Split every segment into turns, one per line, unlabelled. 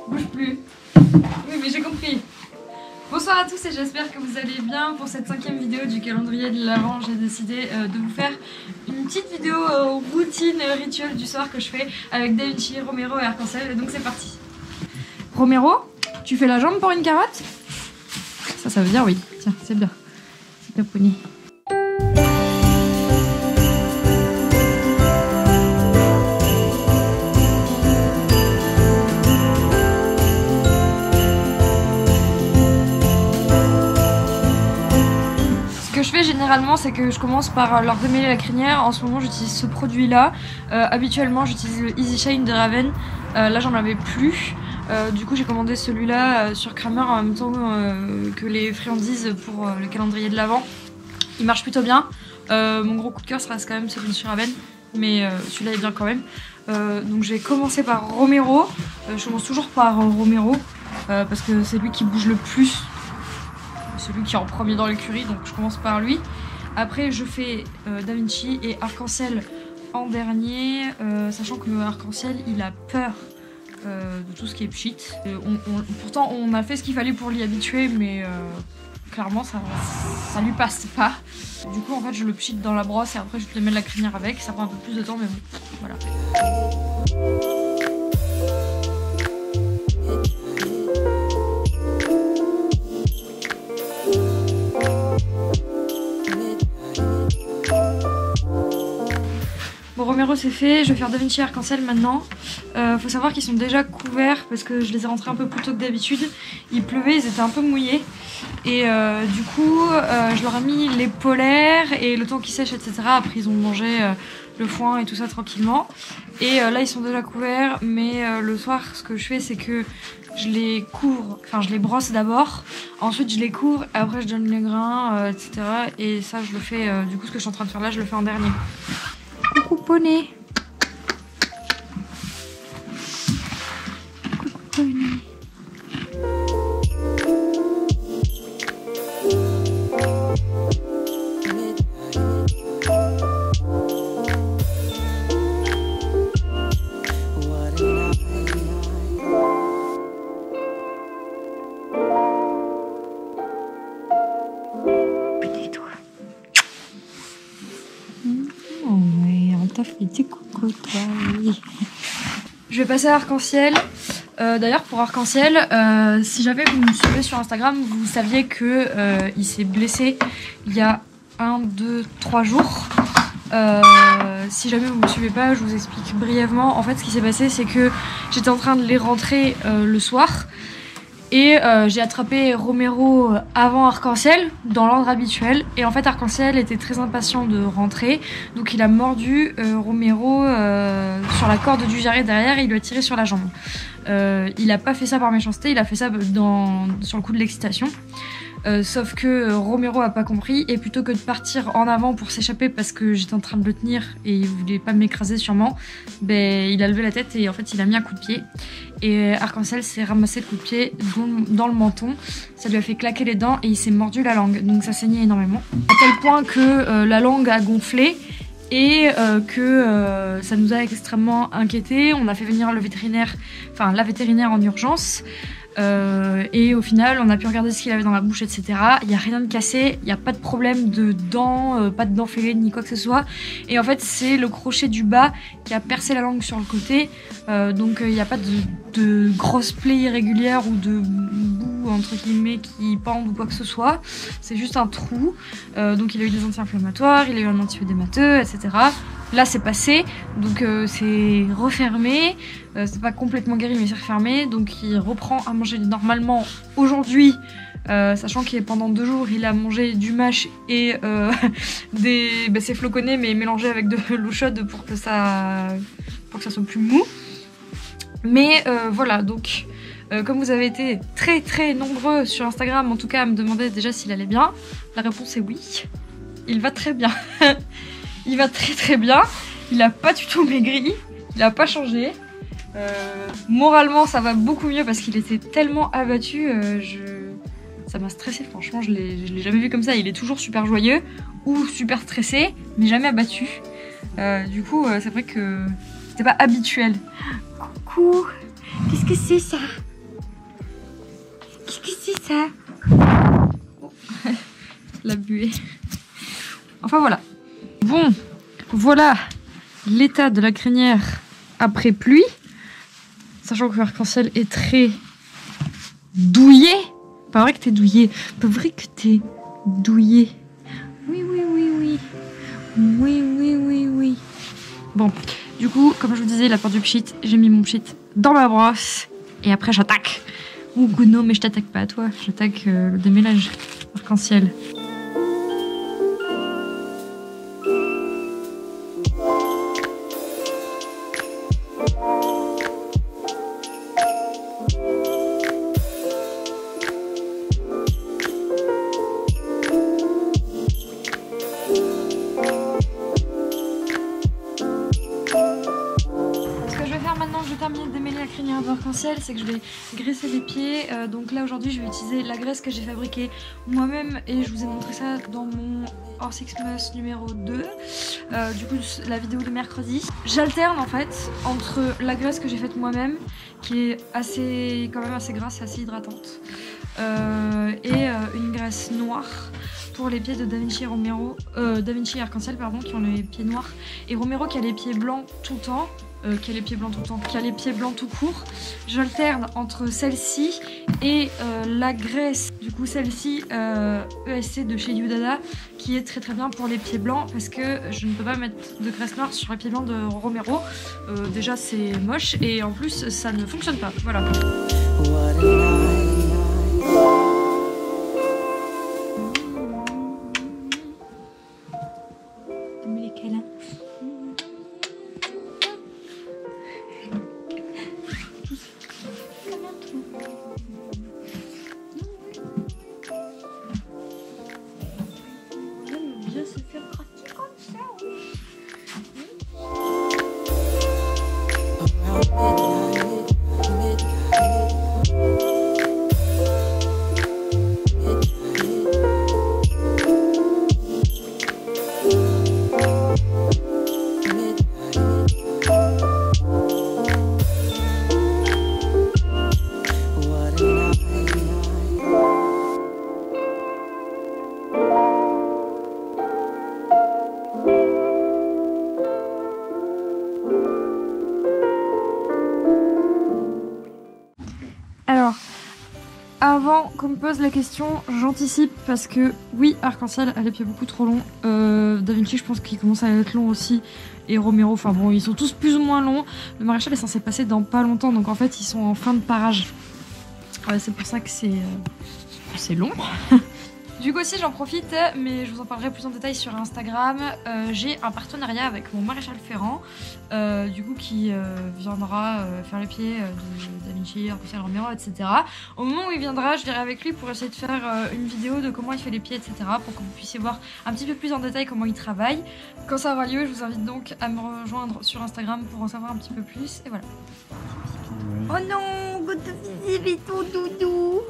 Bouge plus. Oui, mais j'ai compris. Bonsoir à tous et j'espère que vous allez bien. Pour cette 5e vidéo du calendrier de l'Avent, j'ai décidé de vous faire une petite vidéo routine rituel du soir que je fais avec DaVinci, Romero et Arc-en-Ciel. Donc c'est parti. Romero, tu fais la jambe pour une carotte? Ça veut dire oui. Tiens, c'est bien. C'est bien pogné. Ce que je fais généralement, c'est que je commence par leur démêler la crinière. En ce moment, j'utilise ce produit-là. Habituellement, j'utilise le Easy Shine de Raven. Là, j'en avais plus. Du coup, j'ai commandé celui-là sur Kramer en même temps que les friandises pour le calendrier de l'Avent. Il marche plutôt bien. Mon gros coup de cœur, ça reste quand même celui sur Raven, mais celui-là est bien quand même. Donc, je vais commencer par Romero. Je commence toujours par Romero parce que c'est lui qui bouge le plus. Celui qui est en premier dans l'écurie, donc je commence par lui. Après, je fais DaVinci et Arc-en-Ciel en dernier, sachant que Arc-en-Ciel, il a peur de tout ce qui est pchit. Pourtant, on a fait ce qu'il fallait pour l'y habituer, mais clairement, ça lui passe pas. Du coup, en fait, je le pchit dans la brosse et après, je te mets la crinière avec. Ça prend un peu plus de temps, mais bon, voilà. Bon, Romero c'est fait, je vais faire DaVinci et Arc-en-Ciel maintenant. Faut savoir qu'ils sont déjà couverts parce que je les ai rentrés un peu plus tôt que d'habitude. Il pleuvait, ils étaient un peu mouillés. Et du coup, je leur ai mis les polaires et le temps qu'ils sèchent, etc. Après, ils ont mangé le foin et tout ça tranquillement. Et là, ils sont déjà couverts. Mais le soir, ce que je fais, c'est que je les couvre, enfin, je les brosse d'abord. Ensuite, je les couvre. Et après, je donne les grains, etc. Et ça, je le fais, du coup, ce que je suis en train de faire là, je le fais en dernier. Coucou poney. Coucou poney. T'as fait des coucou toi. Je vais passer à Arc-en-Ciel. D'ailleurs pour Arc-en-Ciel, si jamais vous me suivez sur Instagram, vous saviez que il s'est blessé il y a 1, 2, 3 jours. Si jamais vous me suivez pas, je vous explique brièvement. En fait, ce qui s'est passé, c'est que j'étais en train de les rentrer le soir. Et j'ai attrapé Romero avant Arc-en-Ciel, dans l'ordre habituel. Et en fait, Arc-en-Ciel était très impatient de rentrer. Donc il a mordu Romero sur la corde du jarret derrière et il lui a tiré sur la jambe. Il a pas fait ça par méchanceté, il a fait ça sur le coup de l'excitation. Sauf que Romero a pas compris et plutôt que de partir en avant pour s'échapper parce que j'étais en train de le tenir et il voulait pas m'écraser sûrement, ben, il a levé la tête et en fait il a mis un coup de pied. Et Arc-en-Ciel s'est ramassé le coup de pied dans le menton, ça lui a fait claquer les dents et il s'est mordu la langue, donc ça saignait énormément. À tel point que la langue a gonflé et que ça nous a extrêmement inquiétés. On a fait venir le vétérinaire, enfin la vétérinaire en urgence. Et au final on a pu regarder ce qu'il avait dans la bouche, etc. Il n'y a rien de cassé, il n'y a pas de problème de dents, pas de dents fêlées ni quoi que ce soit. Et en fait c'est le crochet du bas qui a percé la langue sur le côté. Donc il n'y a pas de grosses plaies irrégulières ou de boue entre guillemets qui pendent ou quoi que ce soit. C'est juste un trou. Donc il a eu des anti-inflammatoires, il a eu un anti-œdémateux, etc. Là c'est passé, donc c'est refermé, c'est pas complètement guéri mais c'est refermé, donc il reprend à manger normalement aujourd'hui, sachant qu'il pendant 2 jours il a mangé du mâche et ses floconnés mais mélangés avec de l'eau chaude pour que ça soit plus mou. Mais voilà, donc comme vous avez été très très nombreux sur Instagram en tout cas à me demander déjà s'il allait bien, la réponse est oui, il va très bien. Il va très très bien, il a pas du tout maigri, il a pas changé. Moralement ça va beaucoup mieux parce qu'il était tellement abattu, ça m'a stressé franchement, je l'ai jamais vu comme ça. Il est toujours super joyeux ou super stressé mais jamais abattu. Du coup c'est vrai que c'était pas habituel. Coucou, qu'est-ce que c'est ça? ça. Oh. La buée. Enfin voilà. Bon, voilà l'état de la crinière après pluie. Sachant que l'arc-en-ciel est très douillé. Pas vrai que t'es douillé. Pas vrai que t'es douillé. Oui, oui, oui, oui. Oui, oui, oui, oui. Bon, du coup, comme je vous disais, la porte du pchit, j'ai mis mon pchit dans ma brosse. Et après, j'attaque. Oh, non, mais je t'attaque pas à toi. J'attaque le démêlage arc-en-ciel. Terminer de démêler la crinière d'arc-en-ciel, c'est que je vais graisser les pieds. Donc là aujourd'hui je vais utiliser la graisse que j'ai fabriquée moi-même et je vous ai montré ça dans mon Horsixmas numéro 2. Du coup la vidéo de mercredi. J'alterne en fait entre la graisse que j'ai faite moi-même, qui est quand même assez grasse, assez hydratante, et une graisse noire pour les pieds de Da Vinci et Romero, Da Vinci et Arc-en-Ciel pardon, qui ont les pieds noirs, et Romero qui a les pieds blancs tout le temps. Qui a les pieds blancs tout le temps, qui a les pieds blancs tout court. J'alterne entre celle-ci et la graisse, du coup celle-ci ESC de chez Udada, qui est très très bien pour les pieds blancs parce que je ne peux pas mettre de graisse noire sur les pieds blancs de Romero. Déjà c'est moche et en plus ça ne fonctionne pas. Voilà. Les câlins. Alors, avant qu'on me pose la question, j'anticipe parce que oui, Arc-en-Ciel a les pieds beaucoup trop longs. Da Vinci, je pense qu'il commence à être long aussi. Et Romero, enfin bon, ils sont tous plus ou moins longs. Le maréchal est censé passer dans pas longtemps, donc en fait, ils sont en fin de parage. C'est pour ça que c'est long. Du coup aussi j'en profite, mais je vous en parlerai plus en détail sur Instagram. J'ai un partenariat avec mon maréchal ferrant, du coup qui viendra faire les pieds de Da Vinci, Arc-en-Ciel, Romero, etc. Au moment où il viendra, je viendrai avec lui pour essayer de faire une vidéo de comment il fait les pieds, etc. Pour que vous puissiez voir un petit peu plus en détail comment il travaille. Quand ça aura lieu, je vous invite donc à me rejoindre sur Instagram pour en savoir un petit peu plus. Et voilà. Oh non, good to visit ton doudou.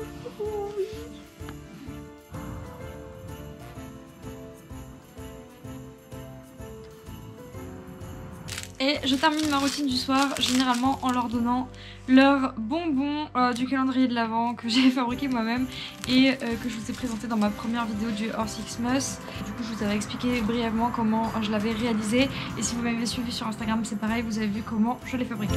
Et je termine ma routine du soir généralement en leur donnant leurs bonbons du calendrier de l'Avent que j'ai fabriqué moi-même et que je vous ai présenté dans ma première vidéo du Horsixmas. Du coup je vous avais expliqué brièvement comment je l'avais réalisé et si vous m'avez suivi sur Instagram c'est pareil, vous avez vu comment je l'ai fabriqué.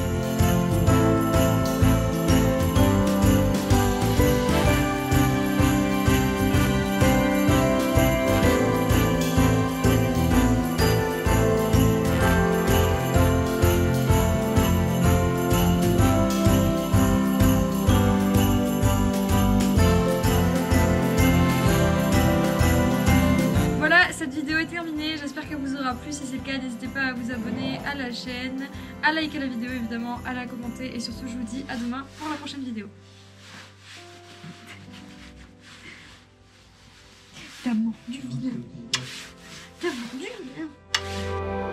J'espère qu'elle vous aura plu. Si c'est le cas, n'hésitez pas à vous abonner à la chaîne, à liker la vidéo évidemment, à la commenter et surtout je vous dis à demain pour la prochaine vidéo. T'as mordu, vilain. T'as mordu, vilain.